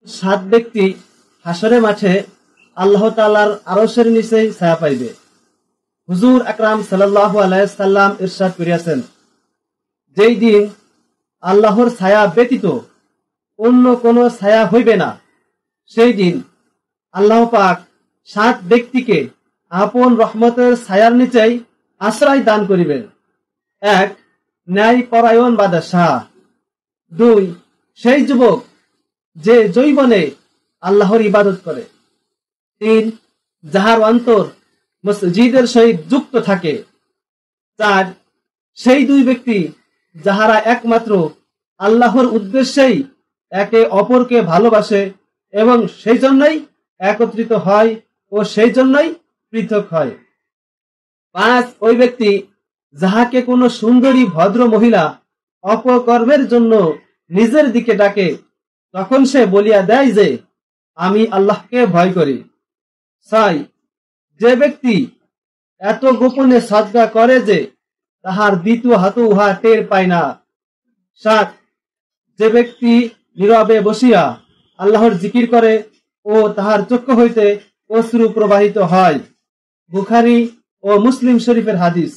সাত ব্যক্তি হাসরের মাঠে আল্লাহ তাআলার আরশের নিচে ছায়া পাইবে। হুজুর আকরাম সাল্লাল্লাহু আলাইহি সাল্লাম ইরশাদ করিয়াছেন, যেই দিন আল্লাহর ছায়া ব্যতীত অন্য কোনো ছায়া হইবে না, সেই দিন আল্লাহ পাক সাত ব্যক্তিকে আপন রহমতের ছায়ার নিচেই আশ্রয় দান করিবেন। ১. ন্যায় পরায়ণ বাদশাহ। ২. সেই যুবক যে যৌবনে আল্লাহর ইবাদত করে। ৩. যাহার অন্তর মসজিদের সহিত যুক্ত থাকে। ৪. সেই দুই ব্যক্তি যাহারা একমাত্র আল্লাহর উদ্দেশ্যেই একে অপরকে ভালোবাসে এবং সেই জন্যই একত্রিত হয় ও সেই জন্যই পৃথক হয়। ৫. ওই ব্যক্তি যাহাকে কোনো সুন্দরী ভদ্র মহিলা অপকর্মের জন্য নিজের দিকে ডাকে, তখন সে বলিয়া দেয় যে আমি আল্লাহকে ভয় করি। ৬. যে ব্যক্তি এত গোপনে সাজদা করে যে তাহার দ্বিতীয় হাতও উহা টের পায় না। ৭. যে ব্যক্তি নীরবে বসিয়া আল্লাহর জিকির করে ও তাহার চক্ষু হইতে অশ্রু প্রবাহিত হয়। বুখারী ও মুসলিম শরীফের হাদিস।